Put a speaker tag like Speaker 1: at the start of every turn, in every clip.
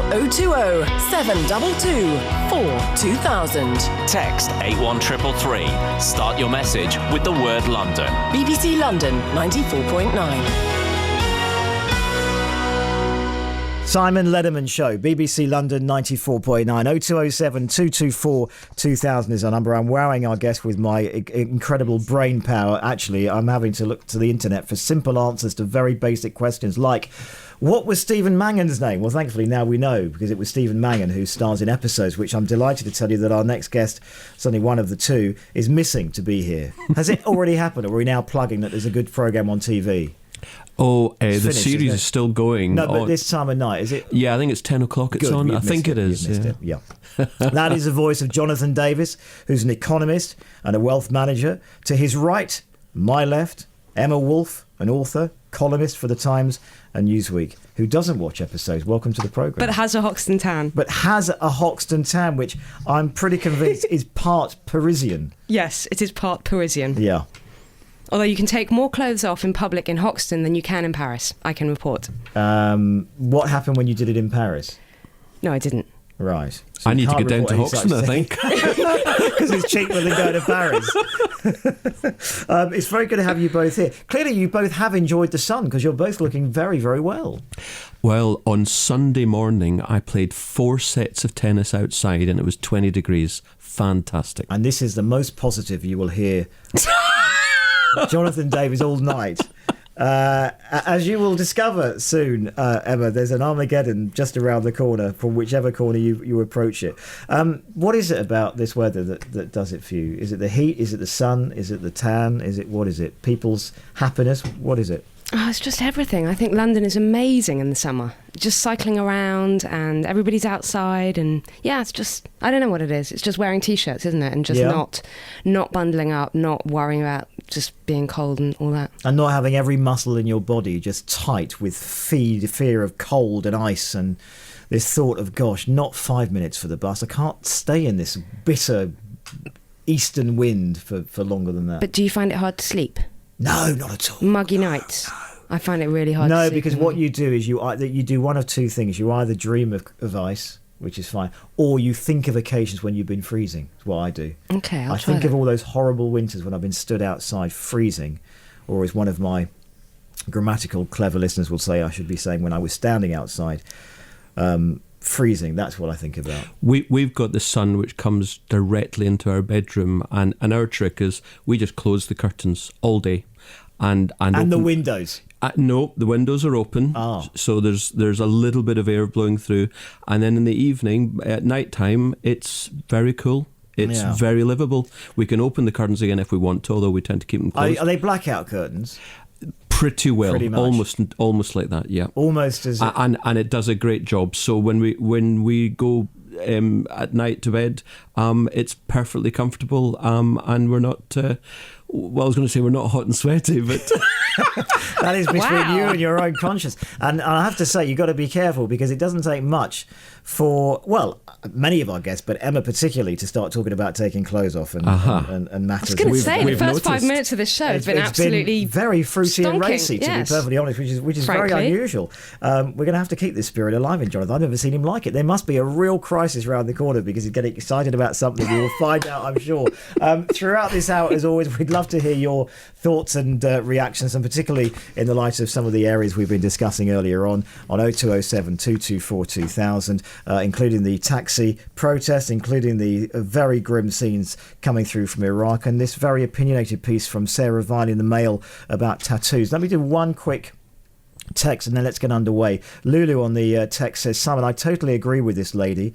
Speaker 1: 020 722 42000.
Speaker 2: Text 81333. Start your message with the word London.
Speaker 1: BBC London 94.9.
Speaker 3: Simon Lederman Show, BBC London 94.9. 0207 224 2000 is our number. I'm wowing our guest with my incredible brain power. Actually, I'm having to look to the internet for simple answers to very basic questions like, what was Stephen Mangan's name? Well, thankfully now we know, because it was Stephen Mangan who stars in episodes, which I'm delighted to tell you that our next guest, certainly one of the two, is missing to be here. Has it already happened, or are we now plugging that there's a good programme on TV?
Speaker 4: The
Speaker 3: finished,
Speaker 4: series is still going.
Speaker 3: No, but this time of night, is it?
Speaker 4: Yeah, I think it's 10 o'clock it's on. I think it is.
Speaker 3: Yeah. That is the voice of Jonathan Davis, who's an economist and a wealth manager. To his right, my left, Emma Wolfe, an author, columnist for The Times and Newsweek, who doesn't watch episodes. Welcome to the programme.
Speaker 5: But has a Hoxton tan.
Speaker 3: Which I'm pretty convinced is part Parisian.
Speaker 5: Yes, it is part Parisian.
Speaker 3: Yeah.
Speaker 5: Although you can take more clothes off in public in Hoxton than you can in Paris, I can report.
Speaker 3: What happened when you did it in Paris?
Speaker 5: No, I didn't.
Speaker 3: Right. So
Speaker 4: I need to get down to Hoxton, I think.
Speaker 3: Because it's cheaper than going to Paris. It's very good to have you both here. Clearly you both have enjoyed the sun, because you're both looking very, very well.
Speaker 4: Well, on Sunday morning, I played 4 sets of tennis outside and it was 20 degrees. Fantastic.
Speaker 3: And this is the most positive you will hear Jonathan Davis all night. As you will discover soon, Emma, there's an Armageddon just around the corner from whichever corner you approach it. What is it about this weather that does it for you? Is it the heat? Is it the sun? Is it the tan? What is it? People's happiness? What is it?
Speaker 5: Oh, it's just everything. I think London is amazing in the summer. Just cycling around and everybody's outside, and yeah, it's just, I don't know what it is. It's just wearing t-shirts, isn't it? And just not bundling up, not worrying about just being cold and all that.
Speaker 3: And not having every muscle in your body just tight with fear of cold and ice, and this thought of, gosh, not 5 minutes for the bus. I can't stay in this bitter eastern wind for longer than that.
Speaker 5: But do you find it hard to sleep?
Speaker 3: No, not at all.
Speaker 5: Muggy nights. No. I find it really hard to sleep.
Speaker 3: No, because what you do is you do one of two things. You either dream of ice, which is fine, or you think of occasions when you've been freezing. That's what I do.
Speaker 5: Okay,
Speaker 3: I think of all those horrible winters when I've been stood outside freezing, or as one of my grammatical clever listeners will say, I should be saying when I was standing outside freezing. That's what I think about.
Speaker 4: We've got the sun which comes directly into our bedroom, and our trick is we just close the curtains all day. And
Speaker 3: the windows.
Speaker 4: No, the windows are open, so there's a little bit of air blowing through, and then in the evening, at night time, it's very cool. It's very livable. We can open the curtains again if we want to, although we tend to keep them closed.
Speaker 3: Are they blackout curtains?
Speaker 4: Pretty well,
Speaker 3: pretty much.
Speaker 4: almost like that, yeah.
Speaker 3: Almost as
Speaker 4: and it does a great job. So when we go at night to bed, it's perfectly comfortable, and we're not. Well, I was going to say we're not hot and sweaty, but
Speaker 3: that is between you and your own conscience. And I have to say, you've got to be careful, because it doesn't take much for, well, many of our guests, but Emma particularly, to start talking about taking clothes off and matters.
Speaker 5: I was going to say, the first 5 minutes of this show has been absolutely
Speaker 3: very fruity
Speaker 5: stonking,
Speaker 3: and racy, to be perfectly honest, which is very unusual. We're going to have to keep this spirit alive in Jonathan. I've never seen him like it. There must be a real crisis around the corner, because he's getting excited about something. We will find out, I'm sure. Throughout this hour, as always, we'd love to hear your thoughts and reactions, and particularly in the light of some of the areas we've been discussing earlier on 0207 224 2000, including the taxi protest, including the very grim scenes coming through from Iraq, and this very opinionated piece from Sarah Vine in the Mail about tattoos. Let me do one quick text and then let's get underway. Lulu on the text says, Simon, I totally agree with this lady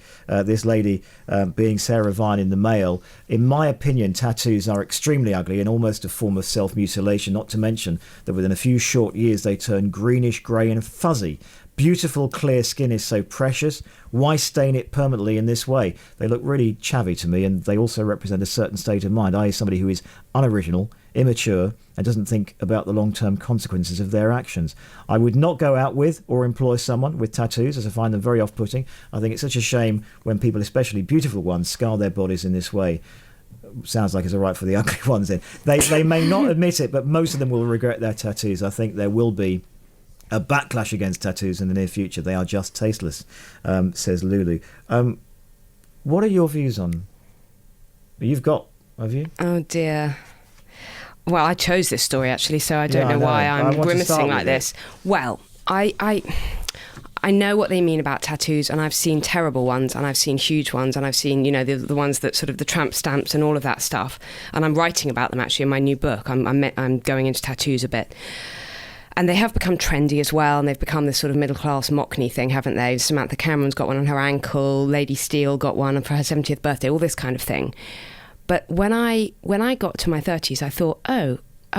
Speaker 3: being Sarah Vine in the Mail. In my opinion, tattoos are extremely ugly and almost a form of self-mutilation, not to mention that within a few short years they turn greenish, grey and fuzzy. Beautiful clear skin is so precious. Why stain it permanently in this way? They look really chavvy to me, and they also represent a certain state of mind, i.e. somebody who is unoriginal, immature, and doesn't think about the long-term consequences of their actions. I would not go out with or employ someone with tattoos, as I find them very off-putting. I think it's such a shame when people, especially beautiful ones, scar their bodies in this way. Sounds like it's all right for the ugly ones then. They may not admit it, but most of them will regret their tattoos. I think there will be a backlash against tattoos in the near future. They are just tasteless, says Lulu. What are your views on? Have you?
Speaker 5: Oh dear. Well, I chose this story actually, so I don't know why I'm grimacing like this. Well, I know what they mean about tattoos, and I've seen terrible ones, and I've seen huge ones, and I've seen, the ones that sort of the tramp stamps and all of that stuff. And I'm writing about them actually in my new book. I'm going into tattoos a bit. And they have become trendy as well, and they've become this sort of middle-class mockney thing, haven't they? Samantha Cameron's got one on her ankle, Lady Steele got one for her 70th birthday, all this kind of thing. But when I got to my 30s, I thought, oh,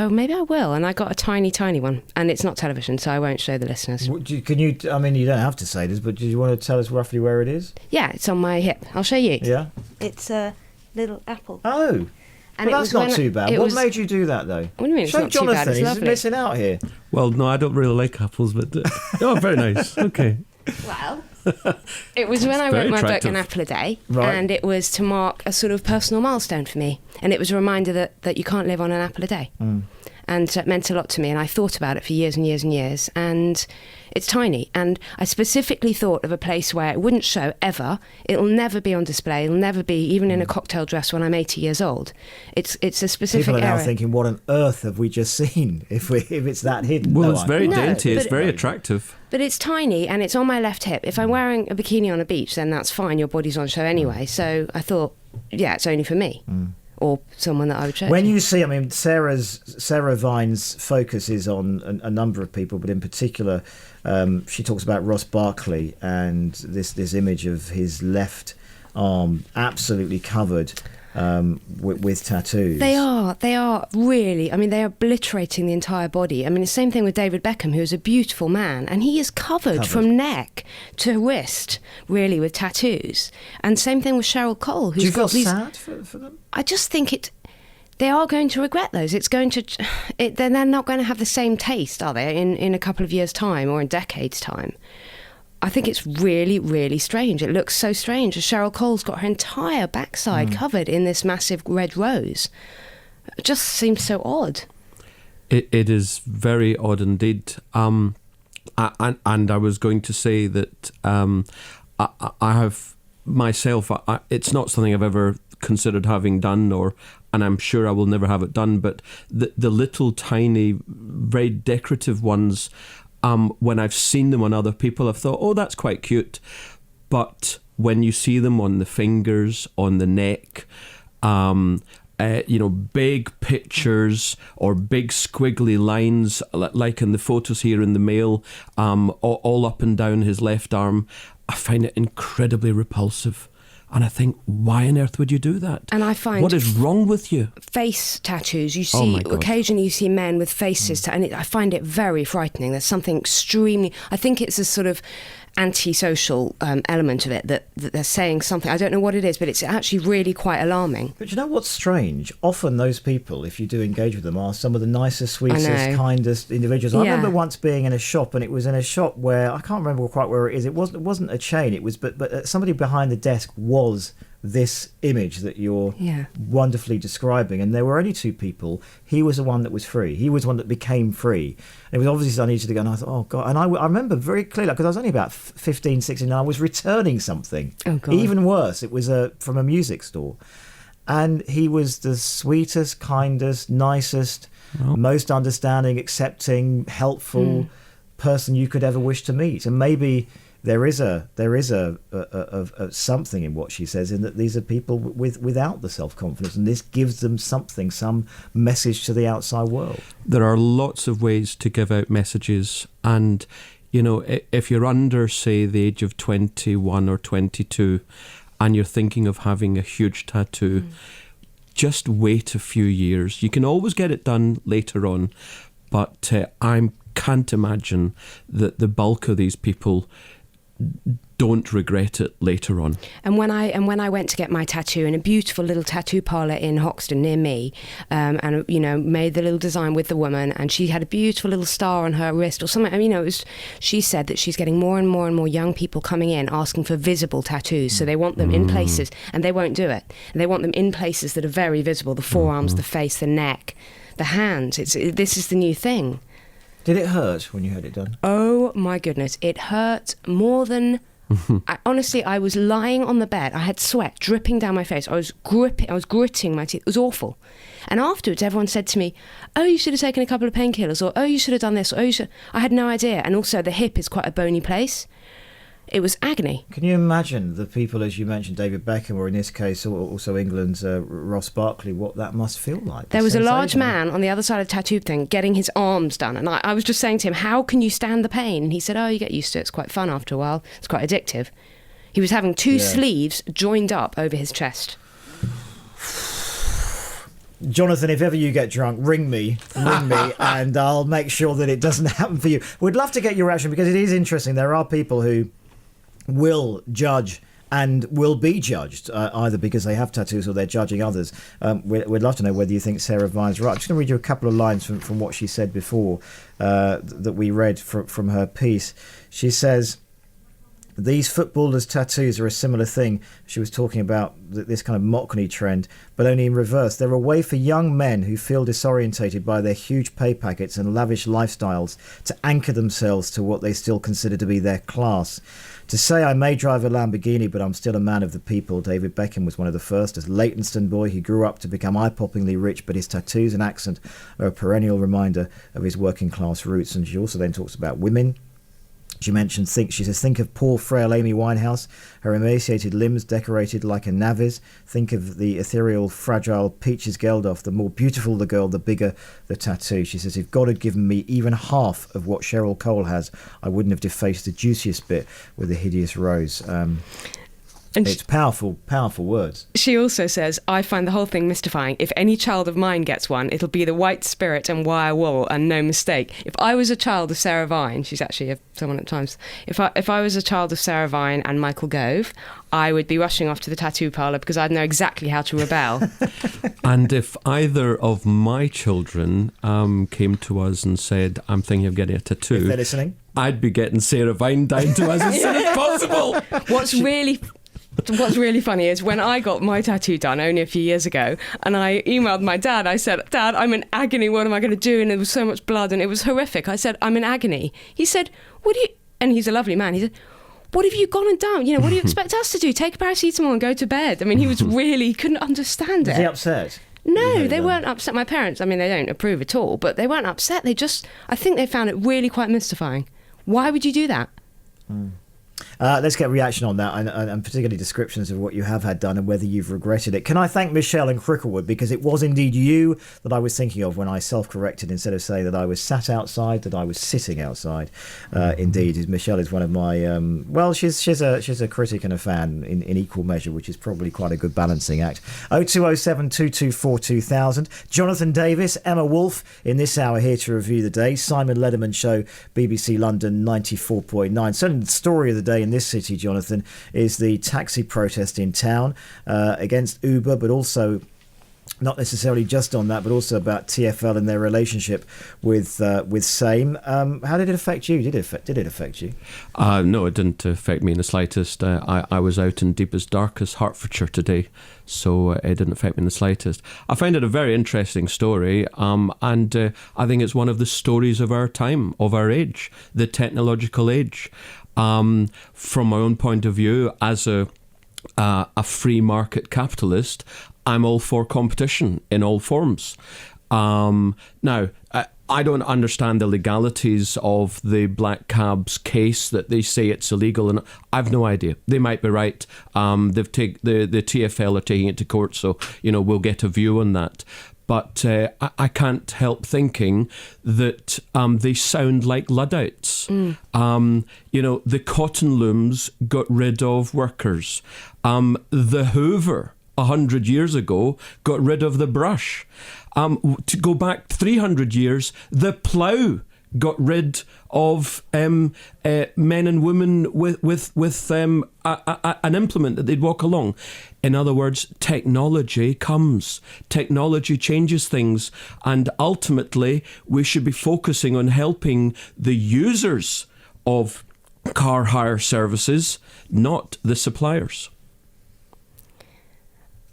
Speaker 5: maybe I will. And I got a tiny, tiny one. And it's not television, so I won't show the listeners.
Speaker 3: You don't have to say this, but do you want to tell us roughly where it is?
Speaker 5: Yeah, it's on my hip. I'll show you.
Speaker 3: Yeah?
Speaker 5: It's a little apple.
Speaker 3: Oh. And that's not too bad. What made you do that, though?
Speaker 5: What do you mean it's not
Speaker 3: Jonathan,
Speaker 5: too bad? It's
Speaker 3: he's
Speaker 5: lovely.
Speaker 3: missing out here.
Speaker 4: Well, no, I don't really like apples, but... very nice. Okay.
Speaker 5: Well, it was when I wrote my book, An Apple a Day, and it was to mark a sort of personal milestone for me. And it was a reminder that you can't live on an apple a day. And so it meant a lot to me, and I thought about it for years and years and years. And it's tiny, and I specifically thought of a place where it wouldn't show ever. It'll never be on display. It'll never be even in a cocktail dress when I'm 80 years old. It's a specific area.
Speaker 3: People are now thinking, what on earth have we just seen if it's that hidden?
Speaker 4: Well, it's very dainty. It's very attractive.
Speaker 5: But it's tiny, and it's on my left hip. If I'm wearing a bikini on a beach, then that's fine. Your body's on show anyway. So I thought, yeah, it's only for me. Or someone that I would show.
Speaker 3: When you see, Sarah Vine's focus is on a number of people, but in particular, she talks about Ross Barkley and this image of his left arm absolutely covered with tattoos.
Speaker 5: They are really, they're obliterating the entire body. It's the same thing with David Beckham, who's a beautiful man, and he is covered from neck to wrist, really, with tattoos. And same thing with Cheryl Cole, who's got these...
Speaker 3: Do you feel sad for them?
Speaker 5: I just think they are going to regret those. They're not going to have the same taste, are they, in a couple of years' time or in decades' time. I think it's really, really strange. It looks so strange. Cheryl Cole's got her entire backside covered in this massive red rose. It just seems so odd.
Speaker 4: It is very odd indeed. And I was going to say that I have myself, it's not something I've ever considered having done, and I'm sure I will never have it done, but the little tiny, very decorative ones, when I've seen them on other people, I've thought, oh, that's quite cute. But when you see them on the fingers, on the neck, big pictures or big squiggly lines, like in the photos here in the Mail, all up and down his left arm, I find it incredibly repulsive. And I think, why on earth would you do that?
Speaker 5: And I find...
Speaker 4: What is wrong with you?
Speaker 5: Face tattoos. You see, occasionally you see men with faces, and I find it very frightening. There's something extremely... I think it's a sort of antisocial element of it, that they're saying something. I don't know what it is, but it's actually really quite alarming.
Speaker 3: But you know what's strange? Often those people, if you do engage with them, are some of the nicest, sweetest, kindest individuals. I remember once being in a shop, and it was in a shop where, I can't remember quite where it is. It wasn't a chain. It was, but somebody behind the desk was this image that you're wonderfully describing, and there were only two people. He was the one that was free. He was one that became free. And it was obviously done easy to go, and I thought, oh God. And I remember very clearly, because I was only about 15, 16, and I was returning something.
Speaker 5: Oh God.
Speaker 3: Even worse, it was from a music store. And he was the sweetest, kindest, nicest, most understanding, accepting, helpful person you could ever wish to meet. And maybe there is a something in what she says, in that these are people without the self-confidence, and this gives them something, some message to the outside world.
Speaker 4: There are lots of ways to give out messages, and if you're under, say, the age of 21 or 22 and you're thinking of having a huge tattoo, just wait a few years. You can always get it done later on, but I can't imagine that the bulk of these people don't regret it later on.
Speaker 5: And when I went to get my tattoo in a beautiful little tattoo parlour in Hoxton near me, and made the little design with the woman, and she had a beautiful little star on her wrist or something. She said that she's getting more and more and more young people coming in asking for visible tattoos. So they want them in places, and they won't do it. And they want them in places that are very visible: the forearms, the face, the neck, the hands. This is the new thing.
Speaker 3: Did it hurt when you had it done?
Speaker 5: Oh my goodness, it hurt more than... Honestly, I was lying on the bed. I had sweat dripping down my face. I was gritting my teeth. It was awful. And afterwards, everyone said to me, "Oh, you should have taken a couple of painkillers," or "Oh, you should have done this," or "Oh, you should..." I had no idea. And also, the hip is quite a bony place. It was agony.
Speaker 3: Can you imagine the people, as you mentioned, David Beckham, or in this case also England's Ross Barkley, what that must feel like?
Speaker 5: There was a large man on the other side of the tattoo thing getting his arms done. And I was just saying to him, how can you stand the pain? And he said, "Oh, you get used to it. It's quite fun after a while. It's quite addictive." He was having two sleeves joined up over his chest.
Speaker 3: Jonathan, if ever you get drunk, ring me, and I'll make sure that it doesn't happen for you. We'd love to get your reaction, because it is interesting. There are people who will judge and will be judged, either because they have tattoos or they're judging others. We'd love to know whether you think Sarah Vine's right. I'm just going to read you a couple of lines from what she said before, that we read from her piece. She says, "These footballers' tattoos are a similar thing." She was talking about this kind of mockney trend, but only in reverse. They're a way for young men who feel disorientated by their huge pay packets and lavish lifestyles to anchor themselves to what they still consider to be their class. To say, "I may drive a Lamborghini, but I'm still a man of the people." David Beckham was one of the first. As a Leytonstone boy, he grew up to become eye-poppingly rich, but his tattoos and accent are a perennial reminder of his working-class roots. And she also then talks about women. She mentioned, she says, "Think of poor, frail Amy Winehouse, her emaciated limbs decorated like a navvy's. Think of the ethereal, fragile Peaches Geldof. The more beautiful the girl, the bigger the tattoo." She says, "If God had given me even half of what Cheryl Cole has, I wouldn't have defaced the juiciest bit with a hideous rose." And it's powerful words.
Speaker 5: She also says, "I find the whole thing mystifying. If any child of mine gets one, it'll be the white spirit and wire wool, and no mistake. If I was a child of Sarah Vine," she's actually someone at Times, if I was a child of Sarah Vine and Michael Gove, I would be rushing off to the tattoo parlour because I'd know exactly how to rebel."
Speaker 4: And if either of my children came to us and said, "I'm thinking of getting a tattoo,"
Speaker 3: if they're listening,
Speaker 4: I'd be getting Sarah Vine down to us as soon as possible.
Speaker 5: What's really funny is when I got my tattoo done only a few years ago, and I emailed my dad, I said, "Dad, I'm in agony, what am I going to do?" And there was so much blood and it was horrific. I said, "I'm in agony." He said, "What do you..." And he's a lovely man. He said, "What have you gone and done? What do you expect us to do? Take a paracetamol and go to bed." I mean, he couldn't understand it.
Speaker 3: Was he upset?
Speaker 5: No, they weren't upset. My parents, I mean, they don't approve at all, but they weren't upset. I think they found it really quite mystifying. Why would you do that?
Speaker 3: Let's get a reaction on that, and particularly descriptions of what you have had done and whether you've regretted it. Can I thank Michelle in Cricklewood, because it was indeed you that I was thinking of when I self-corrected instead of saying that I was sat outside, that I was sitting outside. Indeed, Michelle is one of my she's a critic and a fan in equal measure, which is probably quite a good balancing act. 0207 224 2000. Jonathan Davis, Emma Wolfe in this hour here to review the day. Simon Lederman Show, BBC London 94.9. Certainly the story of the day in this city, Jonathan, is the taxi protest in town against Uber, but also not necessarily just on that, but also about TfL and their relationship with Same. How did it affect you? Did it affect you?
Speaker 4: No, it didn't affect me in the slightest. I was out in deepest, darkest Hertfordshire today, so it didn't affect me in the slightest. I find it a very interesting story, and I think it's one of the stories of our time, of our age, the technological age. From my own point of view, as a free market capitalist, I'm all for competition in all forms. Now, I don't understand the legalities of the black cabs case, that they say it's illegal, and I've no idea. They might be right. The TfL are taking it to court, so we'll get a view on that. But I can't help thinking that they sound like Luddites. The cotton looms got rid of workers. The Hoover 100 years ago got rid of the brush. To go back 300 years, the plough got rid of men and women with an implement that they'd walk along. In other words, technology comes. Technology changes things. And ultimately, we should be focusing on helping the users of car hire services, not the suppliers.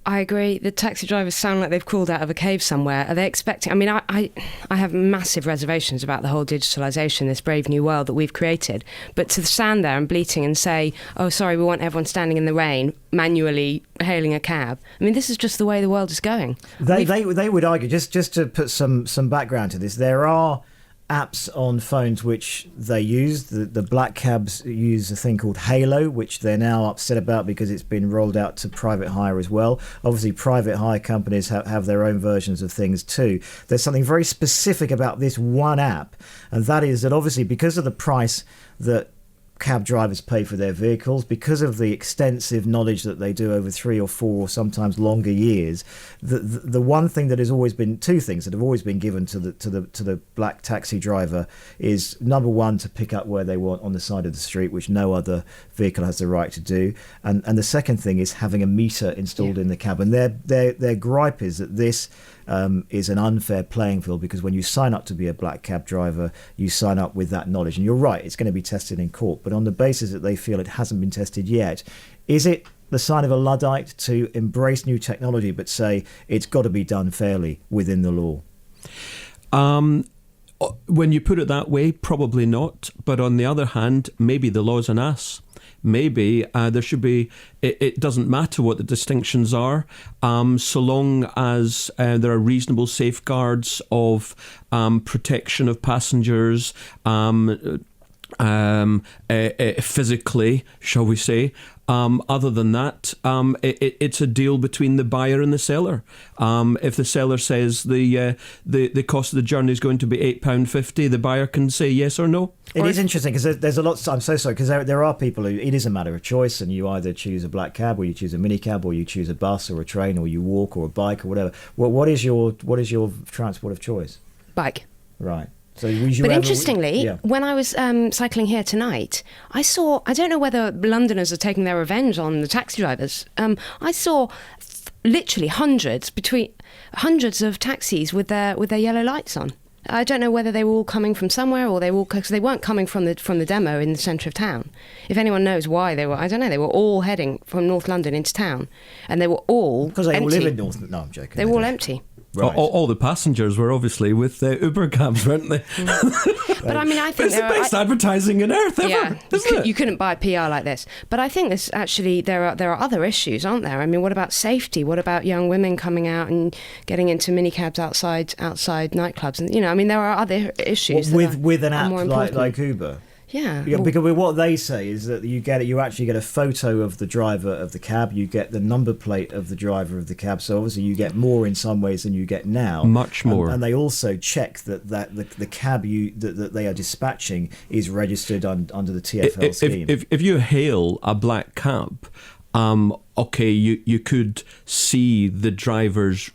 Speaker 5: I agree. The taxi drivers sound like they've crawled out of a cave somewhere. Are they expecting... I mean, I have massive reservations about the whole digitalisation, this brave new world that we've created. But to stand there and bleating and say, oh, sorry, we want everyone standing in the rain, manually hailing a cab. I mean, this is just the way the world is going.
Speaker 3: They would argue, just to put some background to this, there are apps on phones which they use. The black cabs use a thing called Halo, which they're now upset about because it's been rolled out to private hire as well. Obviously, private hire companies have their own versions of things too. There's something very specific about this one app, and that is that obviously because of the price that cab drivers pay for their vehicles, because of the extensive knowledge that they do over 3 or 4 or sometimes longer years, the one thing that has always been, two things that have always been given to the black taxi driver is, number one, to pick up where they want on the side of the street, which no other vehicle has the right to do, and the second thing is having a meter installed in the cab. And their gripe is that this is an unfair playing field, because when you sign up to be a black cab driver, you sign up with that knowledge. And you're right, it's going to be tested in court. But on the basis that they feel it hasn't been tested yet, is it the sign of a Luddite to embrace new technology but say it's got to be done fairly within the law?
Speaker 4: When you put it that way, probably not. But on the other hand, maybe the law's an ass. Maybe there should be, it doesn't matter what the distinctions are, so long as there are reasonable safeguards of protection of passengers, physically, shall we say. Other than that, it's a deal between the buyer and the seller. If the seller says the cost of the journey is going to be £8.50, the buyer can say yes or no.
Speaker 3: It is interesting because there's a lot. I'm so sorry, because there are people who it is a matter of choice, and you either choose a black cab, or you choose a mini cab, or you choose a bus or a train, or you walk or a bike or whatever. What is your transport of choice?
Speaker 5: Bike.
Speaker 3: Right. So
Speaker 5: interestingly, when I was cycling here tonight, I saw, I don't know whether Londoners are taking their revenge on the taxi drivers. I saw literally hundreds of taxis with their yellow lights on. I don't know whether they were all coming from somewhere, or because they weren't coming from the demo in the centre of town. If anyone knows why they were, I don't know. They were all heading from North London into town, and they were all
Speaker 3: because they
Speaker 5: empty.
Speaker 3: all live in North. No, I'm joking.
Speaker 5: They were all empty.
Speaker 3: Right.
Speaker 4: All the passengers were obviously with Uber cabs, weren't they?
Speaker 5: But I mean, I think
Speaker 4: it's the best advertising on earth ever.
Speaker 5: Yeah, you couldn't buy PR like this. But I think this actually there are other issues, aren't there? I mean, what about safety? What about young women coming out and getting into minicabs outside nightclubs? And I mean, there are other issues
Speaker 3: with an app like Uber.
Speaker 5: Yeah,
Speaker 3: because what they say is that you actually get a photo of the driver of the cab, you get the number plate of the driver of the cab, so obviously you get more in some ways than you get now.
Speaker 4: Much more.
Speaker 3: And they also check that the cab that they are dispatching is registered under the TfL scheme.
Speaker 4: If you hail a black cab, okay, you could see the driver's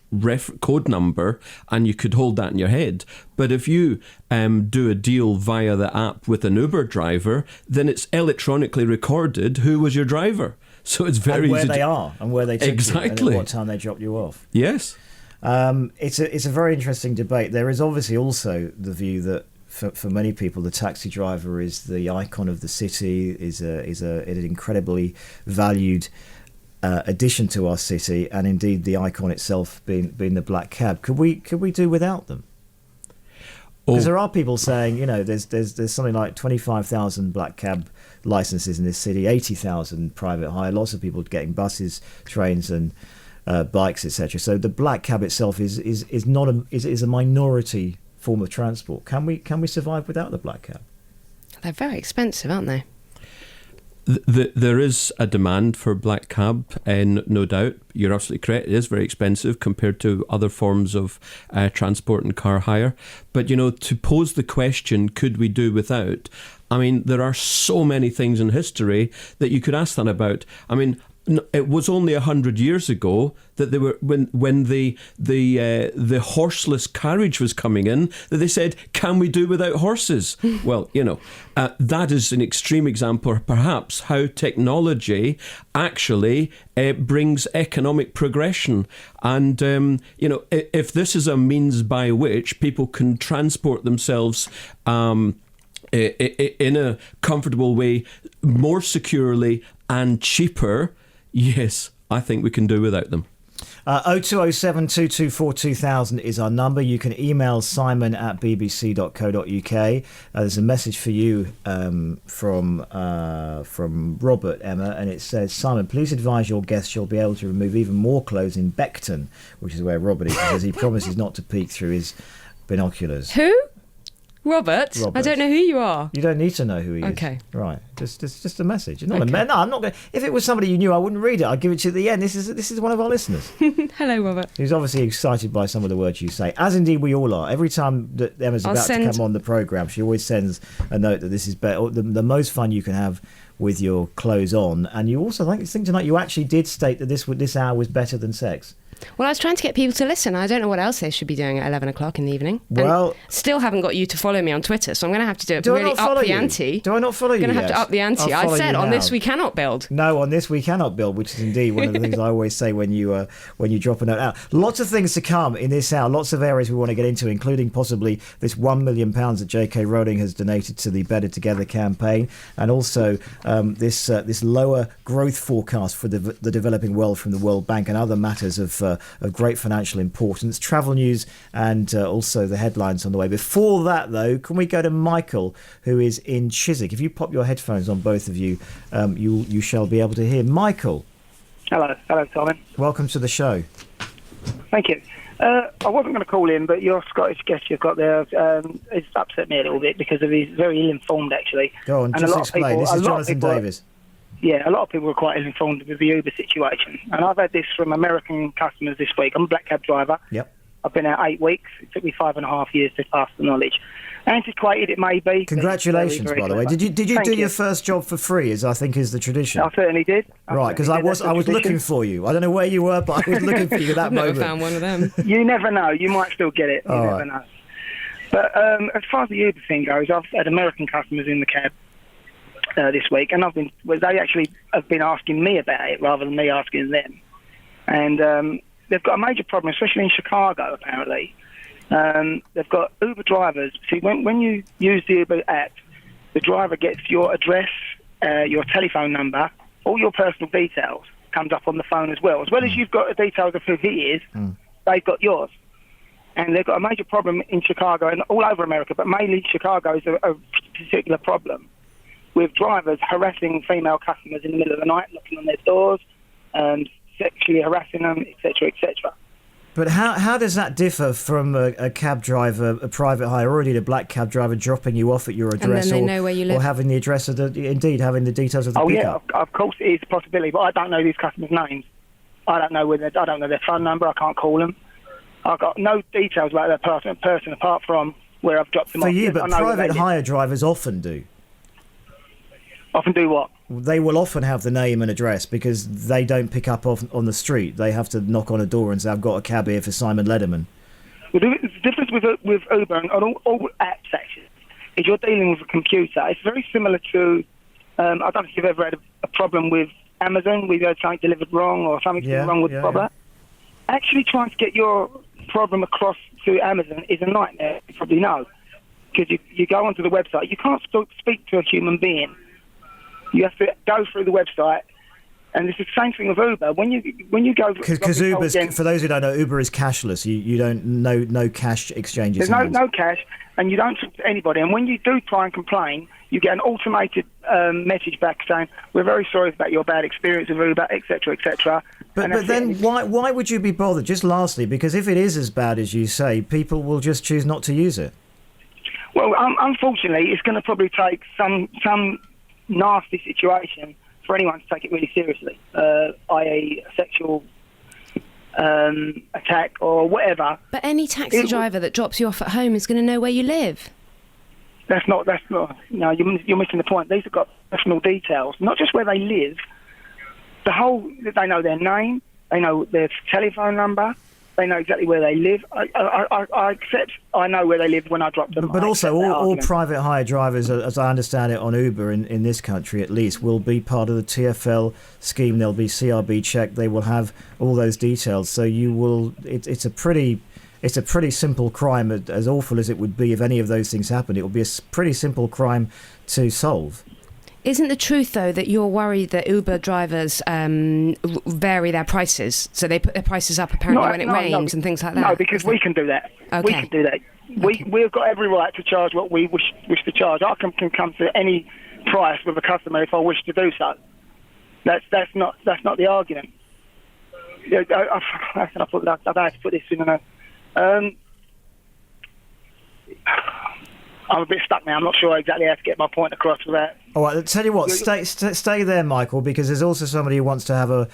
Speaker 4: code number and you could hold that in your head. But if you do a deal via the app with an Uber driver, then it's electronically recorded who was your driver. So it's very
Speaker 3: easy.
Speaker 4: And
Speaker 3: where they are and where they took
Speaker 4: exactly.
Speaker 3: you and at what time they dropped you off.
Speaker 4: Yes.
Speaker 3: It's a very interesting debate. There is obviously also the view that for many people, the taxi driver is the icon of the city, is an incredibly valued addition to our city, and indeed the icon itself being the black cab. Could we do without them? Because there are people saying, there's something like 25,000 black cab licenses in this city, 80,000 private hire, lots of people getting buses, trains, and bikes, etc. So the black cab itself is a minority form of transport. Can we survive without the black cab?
Speaker 5: They're very expensive, aren't they?
Speaker 4: There is a demand for black cab, and no doubt, you're absolutely correct. It is very expensive compared to other forms of transport and car hire. But, to pose the question, could we do without? I mean, there are so many things in history that you could ask that about. I mean, it was only 100 years ago that they were when the horseless carriage was coming in that they said, can we do without horses? Well, that is an extreme example, perhaps, how technology actually brings economic progression. And if this is a means by which people can transport themselves in a comfortable way, more securely and cheaper, yes, I think we can do without them.
Speaker 3: 0207 224 2000 is our number. You can email simon@bbc.co.uk. There's a message for you from Robert, Emma, and it says, Simon, please advise your guests you'll be able to remove even more clothes in Beckton, which is where Robert is, because he promises not to peek through his binoculars.
Speaker 5: Who? Robert? I don't know who you are.
Speaker 3: You don't need to know who he is.
Speaker 5: Okay.
Speaker 3: Right. Just a message. Not no, I'm not going. If it was somebody you knew, I wouldn't read it. I'd give it to you at the end. This is one of our listeners.
Speaker 5: Hello, Robert.
Speaker 3: Who's obviously excited by some of the words you say, as indeed we all are. Every time that Emma's to come on the programme, she always sends a note that this is better, the most fun you can have with your clothes on. And you also, I think tonight you actually did state that this hour was better than sex.
Speaker 5: Well, I was trying to get people to listen. I don't know what else they should be doing at 11 o'clock in the evening.
Speaker 3: Well,
Speaker 5: and still haven't got you to follow me on Twitter, so I'm going to have to do it really up the ante.
Speaker 3: Do I not follow you?
Speaker 5: I'm going to have to up the ante. I said on this we cannot build.
Speaker 3: No, on this we cannot build, which is indeed one of the things I always say when you drop a note out. Lots of things to come in this hour. Lots of areas we want to get into, including possibly this £1 million that J.K. Rowling has donated to the Better Together campaign, and also this lower growth forecast for the developing world from the World Bank, and other matters of great financial importance, travel news, and also the headlines on the way. Before that, though, can we go to Michael, who is in Chiswick? If you pop your headphones on, both of you, you shall be able to hear. Michael.
Speaker 6: Hello, Simon.
Speaker 3: Welcome to the show.
Speaker 6: Thank you. I wasn't going to call in, but your Scottish guest you've got there has upset me a little bit because of he's very ill-informed, actually.
Speaker 3: Go on, just explain. This is Jonathan Davis.
Speaker 6: Yeah, a lot of people are quite ill-informed with the Uber situation. And I've had this from American customers this week. I'm a black cab driver.
Speaker 3: Yep.
Speaker 6: I've been out 8 weeks. It took me 5.5 years to pass the knowledge. Antiquated it may be.
Speaker 3: Congratulations,
Speaker 6: very, very
Speaker 3: by the way. Did you do your first job for free, as I think is the tradition?
Speaker 6: I certainly did.
Speaker 3: Right, because I was looking for you. I don't know where you were, but I was looking for you at that moment.
Speaker 5: I've never found one of them.
Speaker 6: You never know. You might still get it. You never know. But as far as the Uber thing goes, I've had American customers in the cab this week, and they actually have been asking me about it rather than me asking them. And they've got a major problem, especially in Chicago, apparently. They've got Uber drivers. See, when you use the Uber app, the driver gets your address, your telephone number, all your personal details comes up on the phone as well as you've got the details of who he is, they've got yours. And they've got a major problem in Chicago and all over America, but mainly Chicago is a particular problem, with drivers harassing female customers in the middle of the night, knocking on their doors, sexually harassing them, etc., etc.
Speaker 3: But how does that differ from a cab driver, a private hire, already a black cab driver dropping you off at your address,
Speaker 5: and then they know where you live,
Speaker 3: or having the address of having the details of the pickup?
Speaker 6: Yeah, of course it is a possibility, but I don't know these customers' names. I don't know their phone number. I can't call them. I've got no details about their person apart from where I've dropped them off.
Speaker 3: For you, but private hire drivers often do.
Speaker 6: Often do what?
Speaker 3: They will often have the name and address because they don't pick up on the street. They have to knock on a door and say, I've got a cab here for Simon Lederman.
Speaker 6: Well, the difference with Uber and all apps, actually, is you're dealing with a computer. It's very similar to, I don't know if you've ever had a problem with Amazon, where you had something delivered wrong or something wrong with the product. Yeah. Actually trying to get your problem across to Amazon is a nightmare, you probably know. Because you go onto the website, you can't speak to a human being. You have to go through the website, and it's the same thing with Uber. When you go,
Speaker 3: because Uber's, for those who don't know, Uber is cashless. You don't no cash exchanges.
Speaker 6: There's no cash, and you don't talk to anybody. And when you do try and complain, you get an automated message back saying, "We're very sorry about your bad experience with Uber, etc., etc."
Speaker 3: But then why would you be bothered? Just lastly, because if it is as bad as you say, people will just choose not to use it.
Speaker 6: Well, unfortunately, it's going to probably take some nasty situation for anyone to take it really seriously, i.e. a sexual attack or whatever.
Speaker 5: But any taxi driver that drops you off at home is going to know where you live.
Speaker 6: That's not. No, you're missing the point. These have got personal details, not just where they live. They know their name, they know their telephone number, they know exactly where they live. I accept I know where they live when I drop them.
Speaker 3: But also, all private hire drivers, as I understand it on Uber in this country at least, will be part of the TfL scheme. They'll be CRB checked. They will have all those details. So you will. It's a pretty simple crime, as awful as it would be if any of those things happened. It would be a pretty simple crime to solve.
Speaker 5: Isn't the truth, though, that you're worried that Uber drivers vary their prices? So they put their prices up apparently when it rains and things like that?
Speaker 6: No, because we can do that. Okay. We can do that. We've got every right to charge what we wish to charge. I can come to any price with a customer if I wish to do so. That's not the argument. How can I put that? I've had to put this in I'm a bit stuck now. I'm not sure exactly how to get my point across with that.
Speaker 3: All right, I'll tell you what, stay there, Michael, because there's also somebody who wants to have a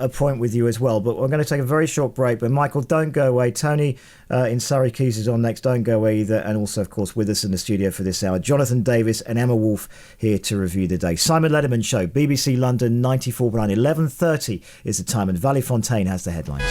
Speaker 3: point with you as well. But we're going to take a very short break. But Michael, don't go away. Tony in Surrey Keys is on next. Don't go away either. And also, of course, with us in the studio for this hour, Jonathan Davis and Emma Wolf here to review the day. Simon Lederman Show, BBC London 94.9, 11:30 is the time, and Valley Fontaine has the headlines.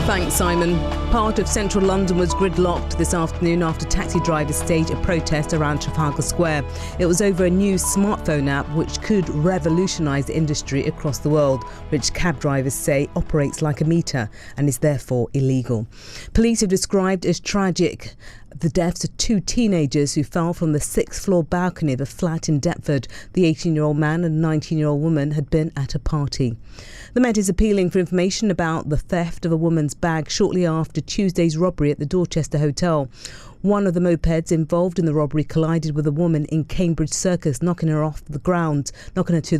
Speaker 7: Thanks, Simon. Part of central London was gridlocked this afternoon after taxi drivers staged a protest around Trafalgar Square. It was over a new smartphone app which could revolutionise the industry across the world, which cab drivers say operates like a meter and is therefore illegal. Police have described as tragic the deaths of two teenagers who fell from the 6th-floor balcony of a flat in Deptford. The 18-year-old man and 19-year-old woman had been at a party. The Met is appealing for information about the theft of a woman's bag shortly after Tuesday's robbery at the Dorchester Hotel. One of the mopeds involved in the robbery collided with a woman in Cambridge Circus, knocking her to the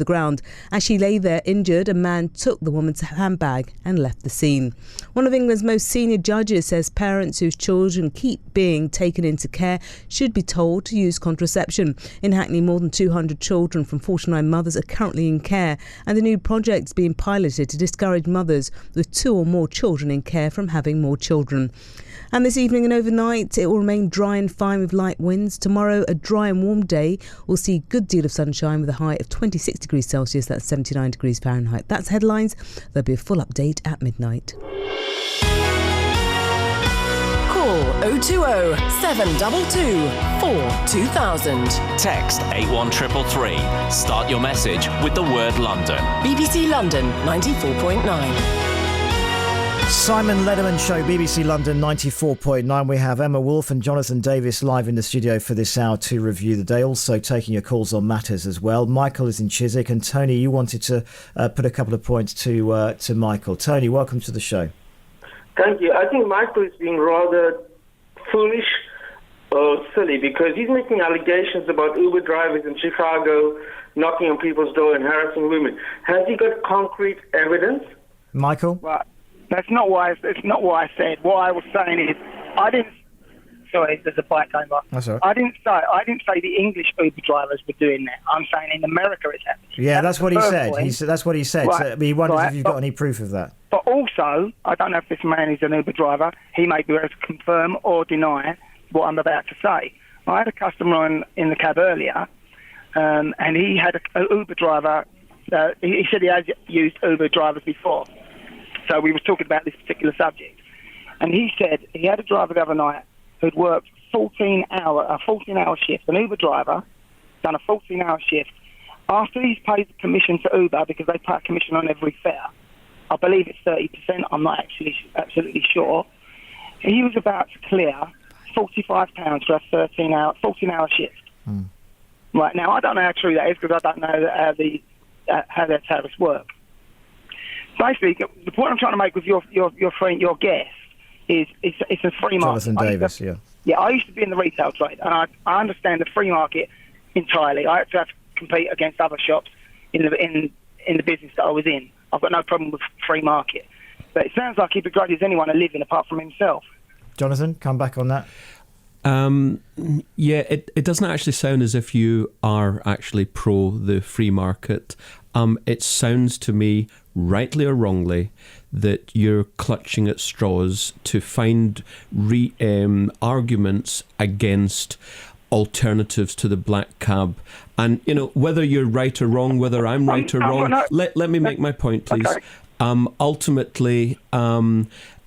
Speaker 7: ground. As she lay there injured, a man took the woman's handbag and left the scene. One of England's most senior judges says parents whose children keep being taken into care should be told to use contraception. In Hackney, more than 200 children from 49 mothers are currently in care, and the new project is being piloted to discourage mothers with 2 or more children in care from having more children. And this evening and overnight, it will remain dry and fine with light winds. Tomorrow, a dry and warm day. We'll see a good deal of sunshine with a high of 26 degrees Celsius, that's 79 degrees Fahrenheit. That's headlines. There'll be a full update at midnight.
Speaker 1: Call 020 722 42000.
Speaker 2: Text 81333. Start your message with the word London.
Speaker 1: BBC London 94.9.
Speaker 3: Simon Lederman Show, BBC London 94.9. We have Emma Wolf and Jonathan Davis live in the studio for this hour to review the day. Also taking your calls on matters as well. Michael is in Chiswick, and Tony, you wanted to put a couple of points to Michael. Tony, welcome to the show.
Speaker 8: Thank you. I think Michael is being rather foolish or silly because he's making allegations about Uber drivers in Chicago knocking on people's door and harassing women. Has he got concrete evidence?
Speaker 3: Michael?
Speaker 6: Well, it's not what I said. What I was saying is, I didn't. Sorry, there's a bike going by.
Speaker 3: That's all right.
Speaker 6: I didn't say the English Uber drivers were doing that. I'm saying in America it's happening.
Speaker 3: Yeah, that's what he said. That's what he said.
Speaker 6: Right.
Speaker 3: So he wonders if you've got any proof of that.
Speaker 6: But also, I don't know if this man is an Uber driver. He may be able to confirm or deny what I'm about to say. I had a customer in the cab earlier, and he had an Uber driver. He said he has used Uber drivers before. So we were talking about this particular subject. And he said he had a driver the other night who'd worked a 14-hour shift, an Uber driver, done a 14-hour shift. After he's paid the commission to Uber, because they pay a commission on every fare, I believe it's 30%, I'm not actually absolutely sure, he was about to clear £45 for a 14-hour shift. Right, now I don't know how true that is because I don't know how their tariffs work. Basically, the point I'm trying to make with your friend, your guest, is it's a free market.
Speaker 3: Jonathan Davis, yeah.
Speaker 6: Yeah, I used to be in the retail trade, and I understand the free market entirely. I had to compete against other shops in the business that I was in. I've got no problem with free market. But it sounds like he begrudges anyone a living apart from himself.
Speaker 3: Jonathan, come back on that.
Speaker 4: Yeah, it doesn't actually sound as if you are actually pro the free market. It sounds to me, rightly or wrongly, that you're clutching at straws to find arguments against alternatives to the black cab. And, whether you're right or wrong, whether I'm right or wrong, let me make my point, please. Okay. Ultimately,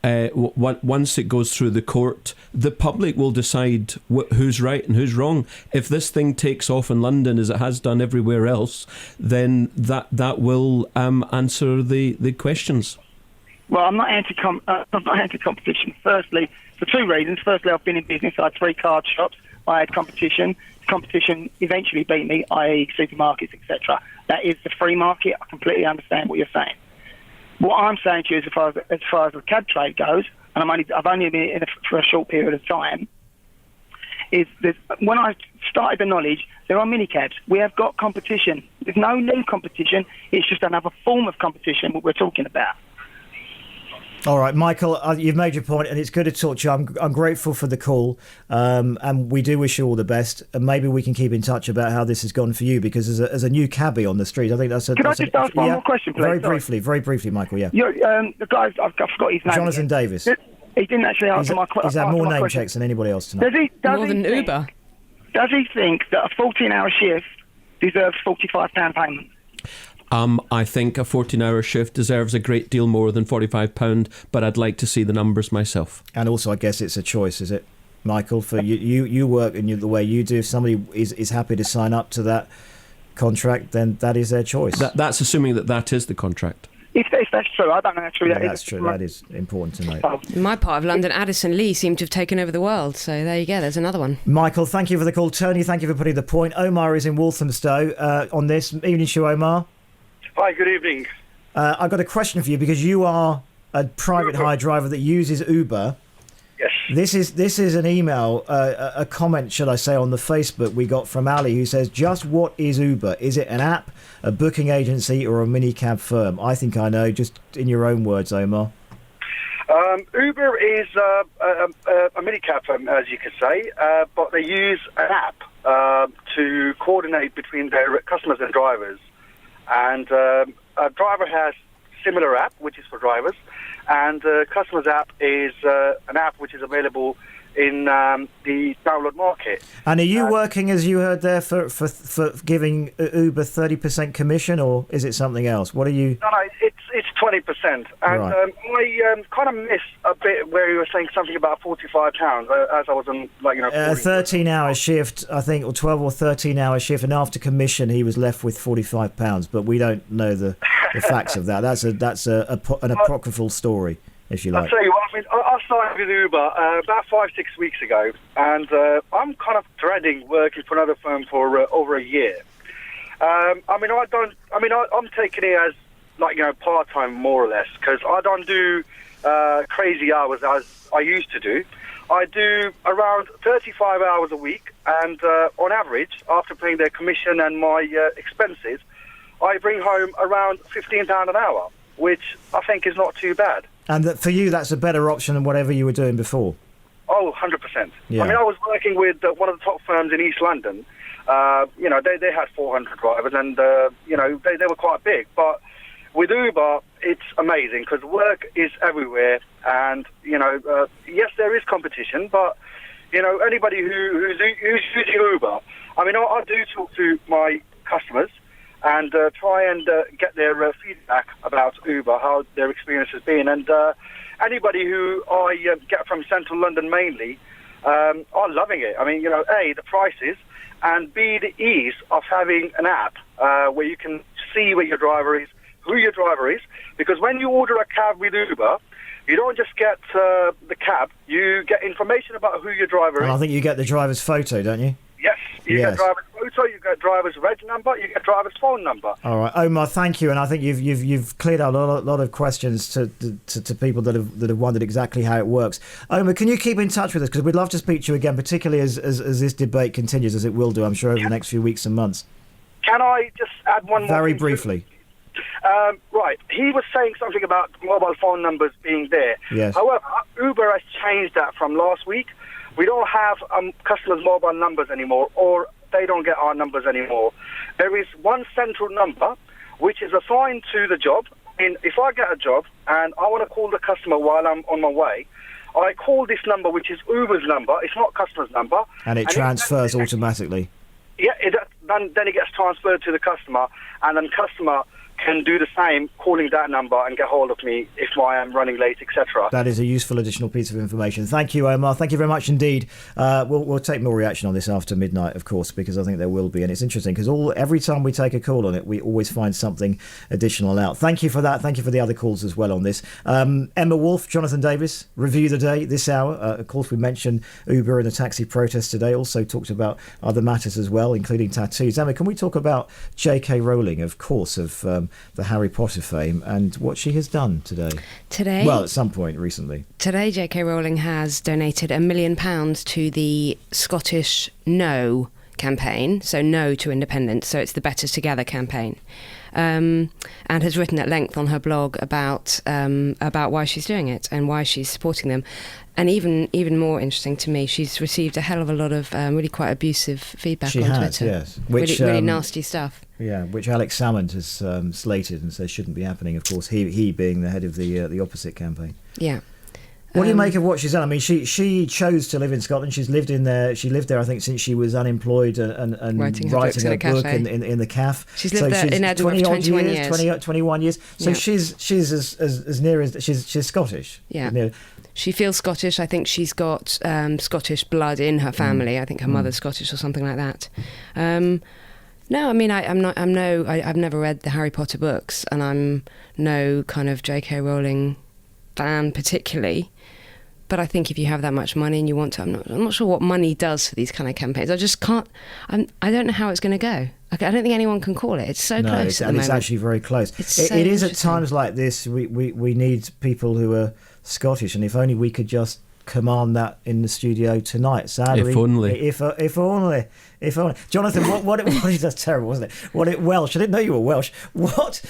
Speaker 4: once it goes through the court, the public will decide who's right and who's wrong. If this thing takes off in London as it has done everywhere else, then that will answer the questions.
Speaker 6: Well, I'm not anti-competition. Firstly, for two reasons. Firstly, I've been in business. I had 3 card shops. I had competition. Competition eventually beat me, i.e. supermarkets, etc. That is the free market. I completely understand what you're saying. What I'm saying to you is as far as the cab trade goes, and I've only been in it for a short period of time, is that when I started the knowledge, there are minicabs. We have got competition. There's no new competition. It's just another form of competition, what we're talking about.
Speaker 3: All right, Michael, you've made your point, and it's good to talk to you. I'm grateful for the call, and we do wish you all the best. And maybe we can keep in touch about how this has gone for you, because as a new cabbie on the street, I think that's a...
Speaker 6: Can I just ask one more question, please?
Speaker 3: Very briefly, Michael, yeah.
Speaker 6: The guy, I forgot his name.
Speaker 3: Jonathan Davis.
Speaker 6: He didn't actually answer my question.
Speaker 3: He's had more name checks than anybody else tonight.
Speaker 5: More than Uber?
Speaker 6: Does he think that a 14-hour shift deserves £45 payment?
Speaker 4: I think a 14-hour shift deserves a great deal more than £45, but I'd like to see the numbers myself.
Speaker 3: And also, I guess it's a choice, is it, Michael? For you work in the way you do. If somebody is happy to sign up to that contract, then that is their choice.
Speaker 4: That's assuming that is the contract.
Speaker 6: If that's true, I don't know actually.
Speaker 3: Yeah, that's true. That is important to know.
Speaker 5: In my part of London, Addison Lee seemed to have taken over the world. So there you go. There's another one.
Speaker 3: Michael, thank you for the call. Tony, thank you for putting the point. Omar is in Walthamstow on this. Evening show, Omar.
Speaker 9: Hi, good evening.
Speaker 3: I've got a question for you, because you are a private hire driver that uses Uber.
Speaker 9: Yes.
Speaker 3: This is an email, a comment, should I say, on the Facebook we got from Ali, who says, just what is Uber? Is it an app, a booking agency, or a minicab firm? I think I know, just in your own words, Omar.
Speaker 9: Uber is a minicab firm, as you could say, but they use an app to coordinate between their customers and drivers. And a driver has similar app, which is for drivers, and customer's app is an app which is available in the download market. And
Speaker 3: are you working, as you heard there, for giving Uber 30% commission, or is it something else? What are you...
Speaker 9: No, it's 20%. And right. I kind of missed a bit where you were saying something about £45, as I was on,
Speaker 3: a 13-hour shift, I think, or 12 or 13-hour shift, and after commission he was left with £45, but we don't know the facts of that. That's an apocryphal story, if you like.
Speaker 9: I'll tell you what, I started with Uber about 5-6 weeks ago, and I'm kind of dreading working for another firm for over a year. I'm taking it as part-time, more or less, because I don't do crazy hours as I used to do. I do around 35 hours a week, and on average, after paying their commission and my expenses, I bring home around £15 an hour, which I think is not too bad. And
Speaker 3: for you, that's a better option than whatever you were doing before?
Speaker 9: Oh, 100%.
Speaker 3: Yeah.
Speaker 9: I was working with one of the top firms in East London. They had 400 drivers, and, they were quite big. But with Uber, it's amazing because work is everywhere. And, yes, there is competition, but, anybody who's using Uber, I do talk to my customers and try and get their feedback about Uber, how their experience has been. And anybody who I get from central London mainly are loving it. A, the prices, and B, the ease of having an app where you can see where your driver is, who your driver is. Because when you order a cab with Uber, you don't just get the cab, you get information about who your driver is.
Speaker 3: I think you get the driver's photo, don't you?
Speaker 9: Yes, you get driver's photo, you get driver's reg number, you get driver's phone number.
Speaker 3: All right, Omar, thank you, and I think you've cleared out a lot of questions to people that have wondered exactly how it works. Omar, can you keep in touch with us, because we'd love to speak to you again, particularly as this debate continues, as it will do, I'm sure, over the next few weeks and months.
Speaker 9: Can I just add one more?
Speaker 3: Very briefly.
Speaker 9: Right, he was saying something about mobile phone numbers being there.
Speaker 3: Yes.
Speaker 9: However, Uber has changed that from last week. We don't have customers' mobile numbers anymore, or they don't get our numbers anymore. There is one central number which is assigned to the job. And if I get a job and I want to call the customer while I'm on my way, I call this number, which is Uber's number. It's not customer's number.
Speaker 3: And it transfers automatically.
Speaker 9: Yeah, then it gets transferred to the customer, and then customer can do the same, calling that number and get hold of me if I am running late, etc.
Speaker 3: That is a useful additional piece of information. Thank you, Omar. Thank you very much indeed. We'll take more reaction on this after midnight, of course, because I think there will be. And it's interesting because every time we take a call on it, we always find something additional out. Thank you for that. Thank you for the other calls as well on this. Emma Wolf, Jonathan Davis, review the day this hour. Of course, we mentioned Uber and the taxi protest today. Also talked about other matters as well, including tattoos. Emma, can we talk about J.K. Rowling, of course, of the Harry Potter fame, and what she has done today? Well, at some point recently.
Speaker 5: Today, J.K. Rowling has donated £1 million to the Scottish No campaign, so No to Independence, so it's the Better Together campaign, and has written at length on her blog about why she's doing it and why she's supporting them. And even more interesting to me, she's received a hell of a lot of really quite abusive feedback on Twitter.
Speaker 3: Yes.
Speaker 5: Really nasty stuff.
Speaker 3: Yeah, which Alex Salmond has slated and says shouldn't be happening. Of course, he being the head of the opposite campaign.
Speaker 5: Yeah.
Speaker 3: What do you make of what she's done? I mean, she chose to live in Scotland. She's lived in there. She lived there, I think, since she was unemployed and writing a book in the CAF.
Speaker 5: She's lived there in Edinburgh for 21 years.
Speaker 3: 21 years. So yeah. she's as near as she's Scottish.
Speaker 5: Yeah. She feels Scottish. I think she's got Scottish blood in her family. I think her mother's Scottish or something like that. No, I mean, I've never read the Harry Potter books, and I'm no kind of J.K. Rowling fan particularly. But I think if you have that much money and you want to, I'm not sure what money does for these kind of campaigns. I just can't. I don't know how it's going to go. I don't think anyone can call it. It's so close at the moment.
Speaker 3: It's actually very close. It is at times like this. We need people who are Scottish, and if only we could just command that in the studio tonight. Sadly, if only. Jonathan, what that's terrible, wasn't it? Welsh. I didn't know you were Welsh. What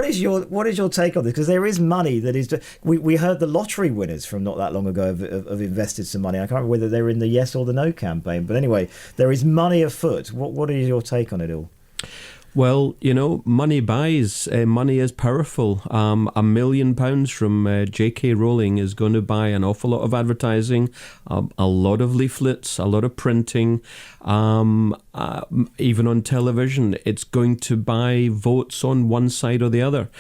Speaker 3: is your take on this? Because there is money that is. We heard the lottery winners from not that long ago have invested some money. I can't remember whether they're in the Yes or the No campaign, but anyway, there is money afoot. What is your take on it all?
Speaker 4: Well, money buys. Money is powerful. £1 million from J.K. Rowling is going to buy an awful lot of advertising, a lot of leaflets, a lot of printing, even on television. It's going to buy votes on one side or the other.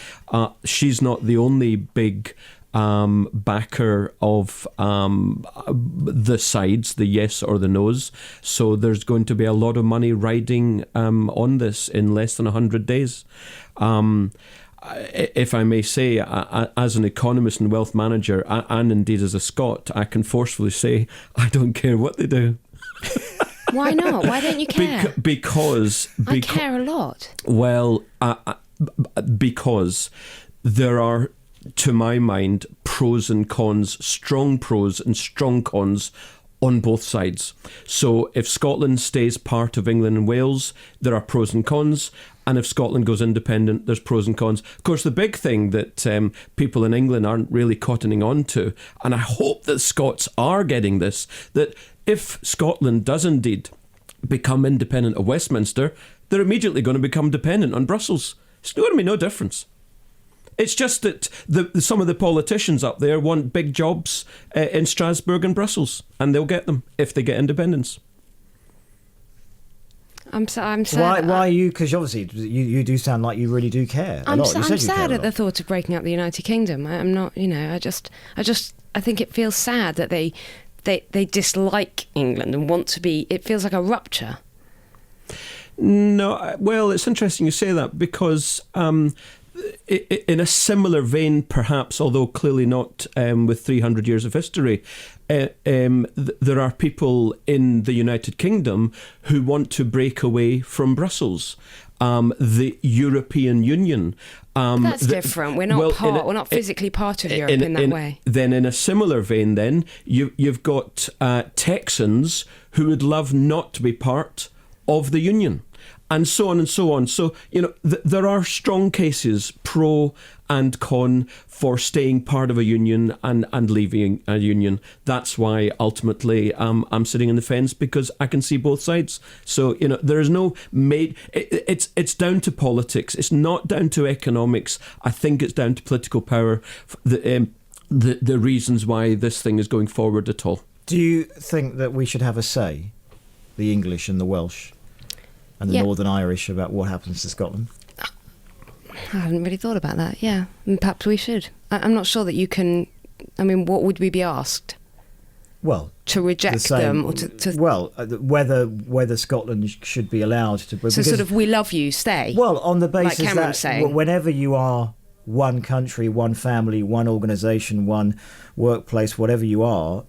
Speaker 4: She's not the only big backer of the sides, the yes or the no's. So there's going to be a lot of money riding on this in less than 100 days. If I may say, as an economist and wealth manager, and indeed as a Scot, I can forcefully say I don't care what they do.
Speaker 5: Why not? Why don't you care?
Speaker 4: Because
Speaker 5: I care a lot.
Speaker 4: Well, because there are, to my mind, pros and cons, strong pros and strong cons on both sides. So if Scotland stays part of England and Wales, there are pros and cons. And if Scotland goes independent, there's pros and cons. Of course, the big thing that people in England aren't really cottoning on to, and I hope that Scots are getting this, that if Scotland does indeed become independent of Westminster, they're immediately going to become dependent on Brussels. It's going to be no difference. It's just that some of the politicians up there want big jobs in Strasbourg and Brussels, and they'll get them if they get independence.
Speaker 5: I'm sad.
Speaker 3: Why are you? Because obviously you do sound like you really do care a lot.
Speaker 5: I'm sad at the thought of breaking up the United Kingdom. I'm not. I think it feels sad that they dislike England and want to be. It feels like a rupture.
Speaker 4: No, well, it's interesting you say that because. In a similar vein, perhaps, although clearly not with 300 years of history, there are people in the United Kingdom who want to break away from Brussels, the European Union.
Speaker 5: That's different. We're not we're not physically part of Europe in that way. Then,
Speaker 4: in a similar vein, then you've got Texans who would love not to be part of the Union. And so on and so on. So, there are strong cases, pro and con, for staying part of a union and leaving a union. That's why, ultimately, I'm sitting in the fence, because I can see both sides. So, there is no it's down to politics. It's not down to economics. I think it's down to political power, the reasons why this thing is going forward at all.
Speaker 3: Do you think that we should have a say, the English and the Welsh, and the Northern Irish, about what happens to Scotland?
Speaker 5: I hadn't really thought about that, yeah. And perhaps we should. I'm not sure that you can... I mean, what would we be asked?
Speaker 3: Well,
Speaker 5: to reject them, or to
Speaker 3: whether Scotland should be allowed to.
Speaker 5: So sort of, we love you, stay.
Speaker 3: Well, on the basis
Speaker 5: like
Speaker 3: that
Speaker 5: saying.
Speaker 3: Whenever you are one country, one family, one organisation, one workplace, whatever you are,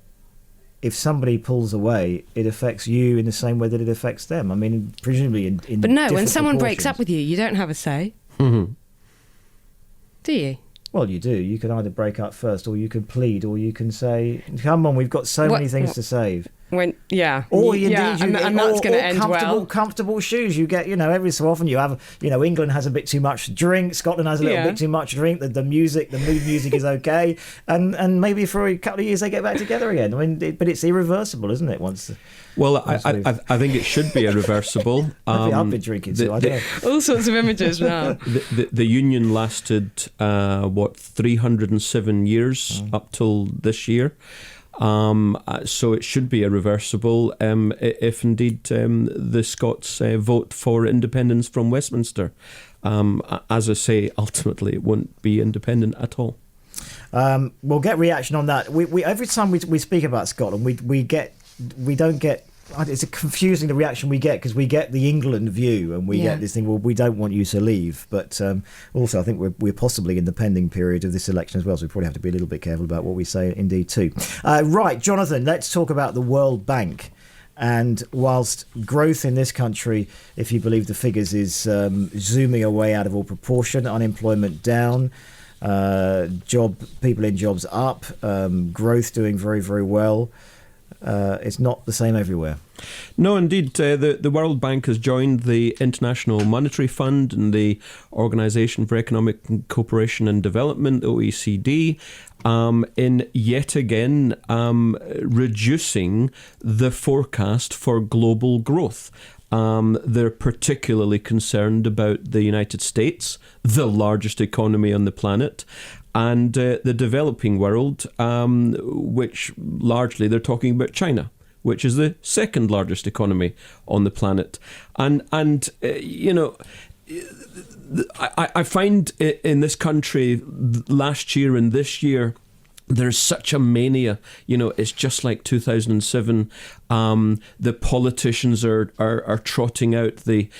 Speaker 3: if somebody pulls away, it affects you in the same way that it affects them. I mean, presumably in
Speaker 5: But no, when
Speaker 3: different
Speaker 5: someone breaks
Speaker 3: proportions.
Speaker 5: up with you, you don't have a say.
Speaker 4: Mm-hmm.
Speaker 5: Do you?
Speaker 3: Well, you do. You can either break up first, or you can plead, or you can say, "Come on, we've got so many things to save."
Speaker 5: Or
Speaker 3: and that's
Speaker 5: going to end well.
Speaker 3: Comfortable shoes. You get, every so often you have, England has a bit too much drink, Scotland has a little bit too much drink. The mood music is okay, and maybe for a couple of years they get back together again. I mean, but it's irreversible, isn't it?
Speaker 4: I think it should be irreversible.
Speaker 3: I've been drinking, so I don't know.
Speaker 5: All sorts of images now.
Speaker 4: The union lasted 307 years up till this year. So it should be irreversible if indeed the Scots vote for independence from Westminster. As I say, ultimately it won't be independent at all.
Speaker 3: We'll get reaction on that. We every time we speak about Scotland, we don't get. It's confusing the reaction we get, because we get the England view and we get this thing, well, we don't want you to leave. But also I think we're possibly in the pending period of this election as well, so we probably have to be a little bit careful about what we say indeed too. Right, Jonathan, let's talk about the World Bank. And whilst growth in this country, if you believe the figures, is zooming away out of all proportion, unemployment down, people in jobs up, growth doing very, very well, it's not the same everywhere.
Speaker 4: No, indeed. The World Bank has joined the International Monetary Fund and the Organisation for Economic Cooperation and Development, OECD, in yet again reducing the forecast for global growth. They're particularly concerned about the United States, the largest economy on the planet, and the developing world, which largely they're talking about China, which is the second largest economy on the planet. And I find in this country last year and this year, there's such a mania, it's just like 2007. The politicians are trotting out the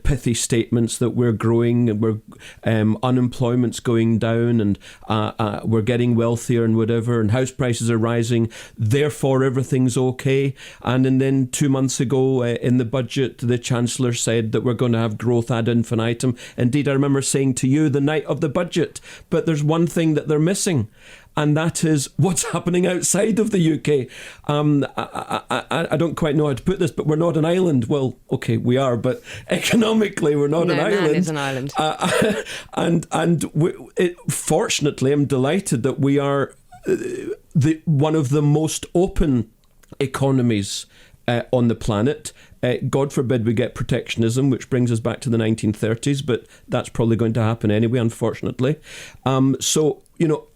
Speaker 4: pithy statements that we're growing and we're unemployment's going down and we're getting wealthier and whatever, and house prices are rising, therefore everything's okay. And then 2 months ago in the budget, the Chancellor said that we're going to have growth ad infinitum. Indeed, I remember saying to you the night of the budget, but there's one thing that they're missing, and that is what's happening outside of the UK. I don't quite know how to put this, but we're not an island. Well, okay, we are, but economically we're not an island.
Speaker 5: No, it is an island.
Speaker 4: Fortunately, I'm delighted that we are one of the most open economies on the planet. God forbid we get protectionism, which brings us back to the 1930s, but that's probably going to happen anyway, unfortunately.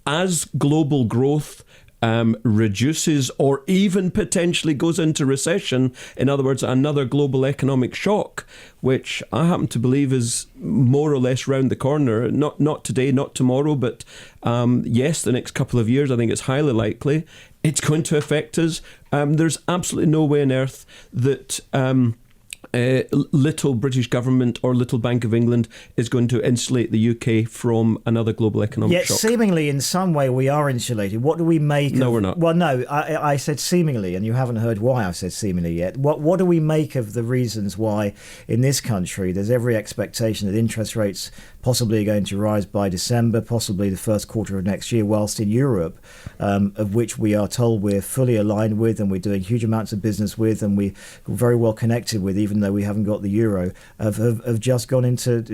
Speaker 4: As global growth reduces or even potentially goes into recession, in other words, another global economic shock, which I happen to believe is more or less round the corner, not today, not tomorrow, but yes, the next couple of years, I think it's highly likely it's going to affect us. There's absolutely no way on earth that little British government or little Bank of England is going to insulate the UK from another global economic shock.
Speaker 3: Yet seemingly in some way we are insulated. What do we make
Speaker 4: No, we're not.
Speaker 3: Well, no, I said seemingly, and you haven't heard why I've said seemingly yet. What do we make of the reasons why in this country there's every expectation that interest rates possibly are going to rise by December, possibly the first quarter of next year, whilst in Europe, of which we are told we're fully aligned with and we're doing huge amounts of business with and we're very well connected with, even though we haven't got the euro, have just gone into,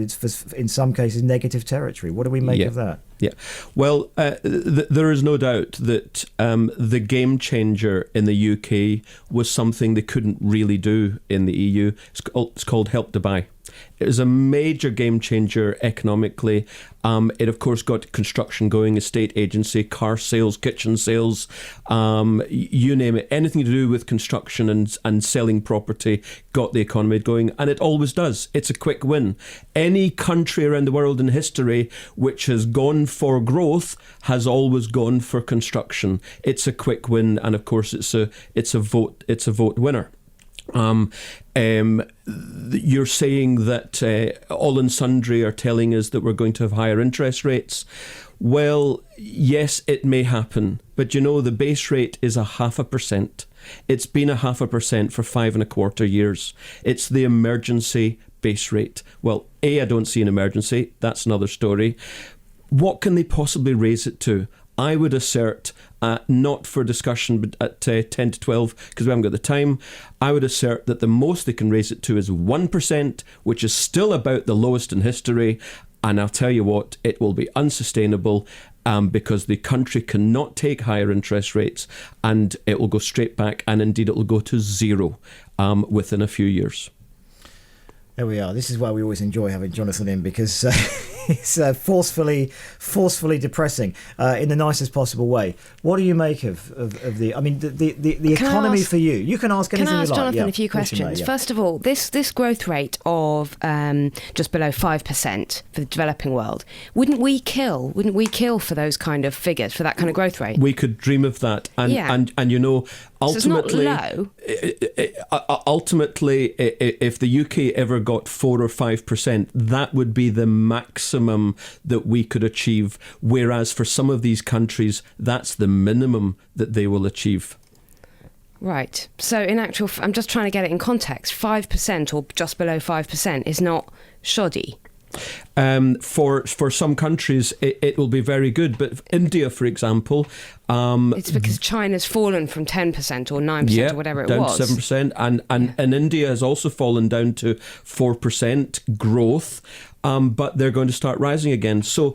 Speaker 3: in some cases, negative territory. What do we make of that?
Speaker 4: Yeah, well, there is no doubt that the game changer in the UK was something they couldn't really do in the EU. It's called Help to Buy. It was a major game changer economically. It, of course, got construction going, estate agency, car sales, kitchen sales, you name it. Anything to do with construction and selling property got the economy going, and it always does. It's a quick win. Any country around the world in history which has gone for growth has always gone for construction. It's a quick win, and of course, it's a vote winner. You're saying that all and sundry are telling us that we're going to have higher interest rates. Well, yes, it may happen. But the base rate is 0.5%. It's been 0.5% for 5.25 years. It's the emergency base rate. Well, I don't see an emergency. That's another story. What can they possibly raise it to? I would assert, not for discussion but at 10 to 12, because we haven't got the time, I would assert that the most they can raise it to is 1%, which is still about the lowest in history. And I'll tell you what, it will be unsustainable because the country cannot take higher interest rates, and it will go straight back, and indeed it will go to zero within a few years.
Speaker 3: There we are. This is why we always enjoy having Jonathan in, because it's forcefully depressing in the nicest possible way. What do you make of the? I mean, the economy for you. You can ask anything you like.
Speaker 5: Can I ask Jonathan a few questions? First of all, this growth rate of just below 5% for the developing world, wouldn't we kill for those kind of figures, for that kind of growth rate?
Speaker 4: We could dream of that, and ultimately,
Speaker 5: so it's not low.
Speaker 4: Ultimately, if the UK ever got 4 or 5%, that would be the maximum that we could achieve. Whereas for some of these countries, that's the minimum that they will achieve.
Speaker 5: Right. So in actual, I'm just trying to get it in context. 5% or just below 5% is not shoddy.
Speaker 4: For some countries, it will be very good. But India, for example...
Speaker 5: it's because China's fallen from 10% or 9% or whatever it was.
Speaker 4: Down to 7%. And India has also fallen down to 4% growth. But they're going to start rising again. So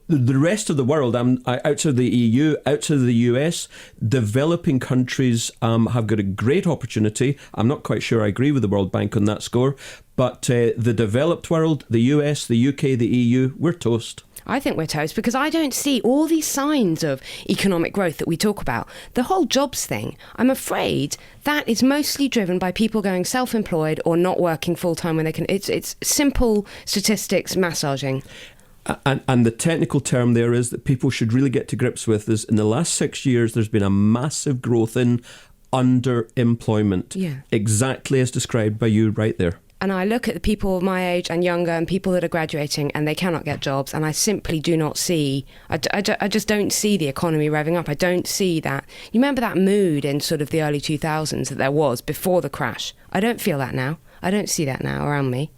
Speaker 4: the rest of the world, outside the EU, outside the US, developing countries have got a great opportunity. I'm not quite sure I agree with the World Bank on that score. But the developed world, the US, the UK, the EU, we're toast.
Speaker 5: I think we're toast because I don't see all these signs of economic growth that we talk about. The whole jobs thing, I'm afraid that is mostly driven by people going self-employed or not working full-time when they can. It's simple statistics massaging.
Speaker 4: And the technical term there is that people should really get to grips with is in the last 6 years, there's been a massive growth in underemployment.
Speaker 5: Yeah. Exactly
Speaker 4: as described by you right there.
Speaker 5: And I look at the people of my age and younger and people that are graduating and they cannot get jobs, and I simply do not see, I just don't see the economy revving up. I don't see that. You remember that mood in sort of the early 2000s that there was before the crash? I don't feel that now. I don't see that now around me.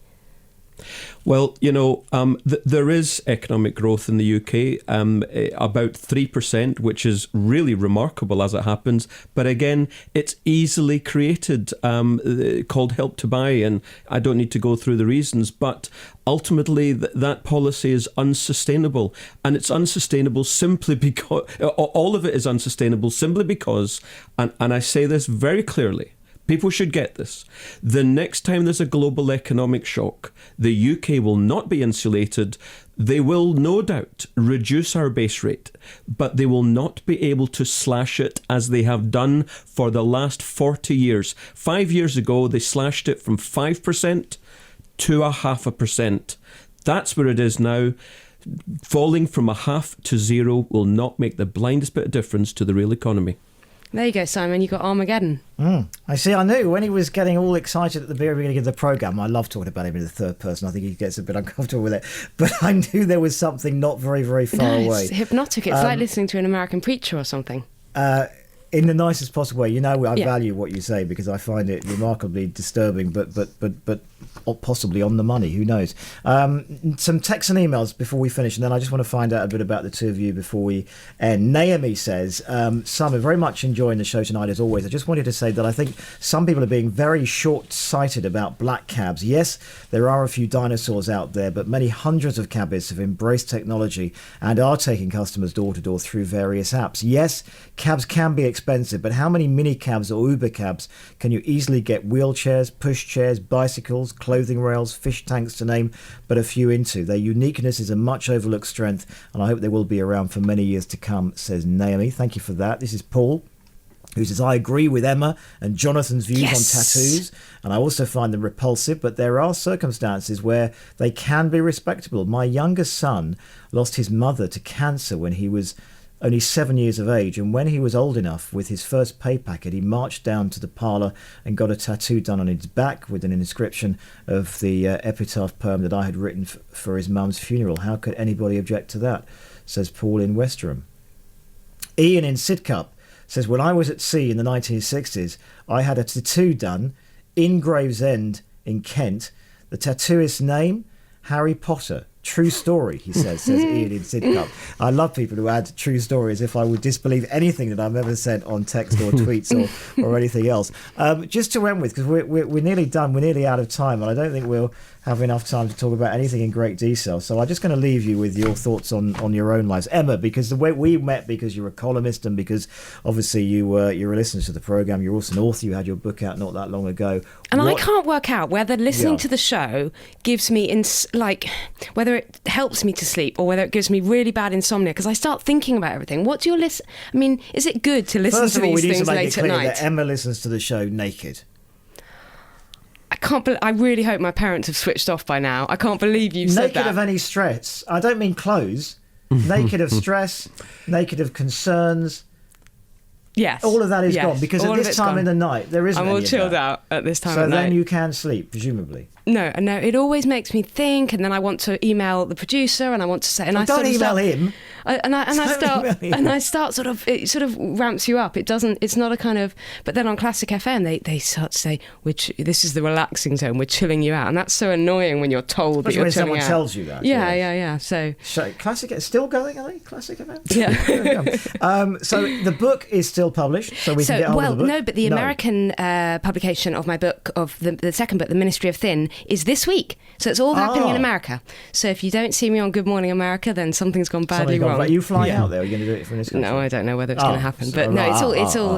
Speaker 4: Well, there is economic growth in the UK, about 3%, which is really remarkable as it happens. But again, it's easily created, called Help to Buy, and I don't need to go through the reasons. But ultimately, that policy is unsustainable. And it's unsustainable simply because, all of it is unsustainable simply because, and I say this very clearly, people should get this. The next time there's a global economic shock, the UK will not be insulated. They will no doubt reduce our base rate, but they will not be able to slash it as they have done for the last 40 years. 5 years ago, they slashed it from 5% to 0.5%. That's where it is now. Falling from 0.5 to 0 will not make the blindest bit of difference to the real economy.
Speaker 5: There you go, Simon. You got Armageddon.
Speaker 3: I see. I knew when he was getting all excited at the very beginning of the programme. I love talking about him in the third person. I think he gets a bit uncomfortable with it. But I knew there was something not very, very far away.
Speaker 5: It's hypnotic. It's like listening to an American preacher or something.
Speaker 3: In the nicest possible way. I value what you say because I find it remarkably disturbing, but possibly on the money. Who knows? Some texts and emails before we finish, and then I just want to find out a bit about the two of you before we end. Naomi says, Simon, very much enjoying the show tonight as always. I just wanted to say that I think some people are being very short-sighted about black cabs. Yes, there are a few dinosaurs out there, but many hundreds of cabbies have embraced technology and are taking customers door to door through various apps. Yes, cabs can be expensive expensive, but how many minicabs or Uber cabs can you easily get wheelchairs, pushchairs, bicycles, clothing rails, fish tanks to name but a few into? Their uniqueness is a much overlooked strength, and I hope they will be around for many years to come, says Naomi. Thank you for that. This is Paul, who says, I agree with Emma and Jonathan's views on tattoos, and I also find them repulsive, but there are circumstances where they can be respectable. My youngest son lost his mother to cancer when he was only 7 years of age, and when he was old enough, with his first pay packet, he marched down to the parlour and got a tattoo done on his back with an inscription of the epitaph poem that I had written for his mum's funeral. How could anybody object to that, says Paul in Westerham. Ian in Sidcup says, when I was at sea in the 1960s, I had a tattoo done in Gravesend in Kent. The tattooist's name, Harry Potter. True story, he says Ian in Sidcup. I love people who add true stories if I would disbelieve anything that I've ever said on text or tweets or anything else. Just to end with, because we're nearly done, we're nearly out of time, and I don't think we'll have enough time to talk about anything in great detail. So I'm just going to leave you with your thoughts on your own lives. Emma, because the way we met, because you're a columnist and because obviously you're a listener to the programme, you're also an author, you had your book out not that long ago.
Speaker 5: And I can't work out whether listening to the show gives me, whether it helps me to sleep or whether it gives me really bad insomnia, because I start thinking about everything. What do you listen? I mean, is it good to listen to these things late at night?
Speaker 3: That Emma listens to the show naked.
Speaker 5: I really hope my parents have switched off by now. I can't believe you've said that.
Speaker 3: Naked of any stress. I don't mean clothes. Naked of stress, naked of concerns.
Speaker 5: Yes.
Speaker 3: All of that is gone, because at this time in the night, there isn't any of that.
Speaker 5: I'm all chilled out at this time of night.
Speaker 3: So then you can sleep, presumably.
Speaker 5: No, it always makes me think, and then I want to email the producer, and I want to say, and I
Speaker 3: don't email him.
Speaker 5: I start sort of, it sort of ramps you up. It's not a kind of, but then on Classic FM they start to say, this is the relaxing zone, we're chilling you out, and that's so annoying when you're told that you're chilling out.
Speaker 3: When someone tells you that.
Speaker 5: Yeah. So
Speaker 3: Classic is still going, are they? Classic FM.
Speaker 5: Yeah.
Speaker 3: So the book is still published, so we can get hold of the book.
Speaker 5: No, but the American publication of my book, of the second book, The Ministry of Thin, is this week. So it's all happening in America. So if you don't see me on Good Morning America, then something's gone badly wrong.
Speaker 3: Are you flying out there? Are you going to do it from this country?
Speaker 5: No, I don't know whether it's going to happen. But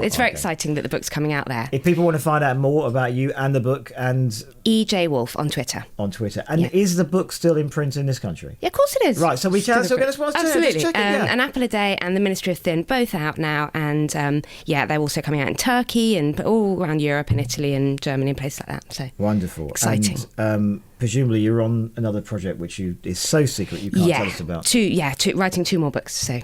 Speaker 5: it's very exciting that the book's coming out there.
Speaker 3: If people want to find out more about you and the book, and
Speaker 5: EJ Wolf on Twitter.
Speaker 3: And is the book still in print in this country?
Speaker 5: Yeah, of course it is.
Speaker 3: Right, so we can still get a
Speaker 5: absolutely.
Speaker 3: Check it,
Speaker 5: An Apple a Day and The Ministry of Thin, both out now, and they're also coming out in Turkey and all around Europe and Italy and Germany and places like that. So
Speaker 3: wonderful,
Speaker 5: exciting.
Speaker 3: And presumably you're on another project which is so secret you can't tell us about.
Speaker 5: Writing 2 more books, so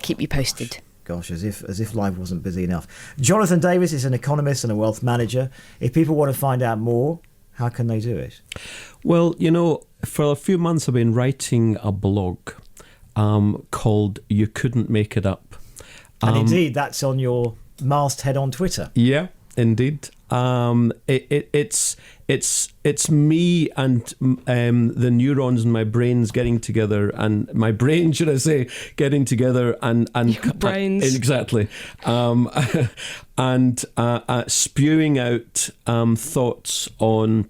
Speaker 5: keep you posted.
Speaker 3: Gosh, as if life wasn't busy enough. Jonathan Davis is an economist and a wealth manager. If people want to find out more, how can they do it?
Speaker 4: Well, for a few months I've been writing a blog called You Couldn't Make It Up.
Speaker 3: And indeed, that's on your masthead on Twitter.
Speaker 4: Yeah, indeed. It's me and the neurons in my brains getting together, and my brain, should I say, getting together and
Speaker 5: your brains
Speaker 4: exactly, and spewing out thoughts on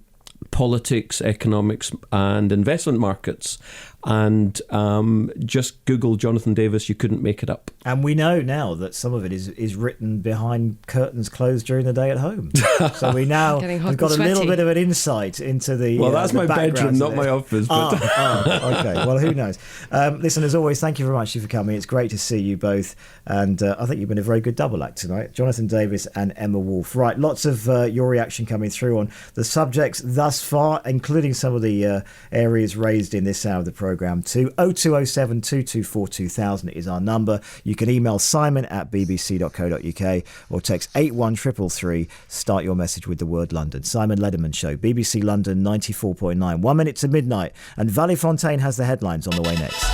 Speaker 4: politics, economics, and investment markets. And just Google Jonathan Davis, You Couldn't Make It Up.
Speaker 3: And we know now that some of it is written behind curtains closed during the day at home. So we've got a little bit of an insight into the
Speaker 4: that's my bedroom, not my office. But
Speaker 3: okay. Well, who knows? Listen, as always, thank you very much for coming. It's great to see you both. And I think you've been a very good double act tonight. Jonathan Davis and Emma Wolf. Right, lots of your reaction coming through on the subjects thus far, including some of the areas raised in this hour of the programme too. 0207 224 2000 is our number. You can email simon@bbc.co.uk or text 81333. Start your message with the word London. Simon Lederman Show, BBC London 94.9. 1 minute to midnight. And Valley Fontaine has the headlines on the way next.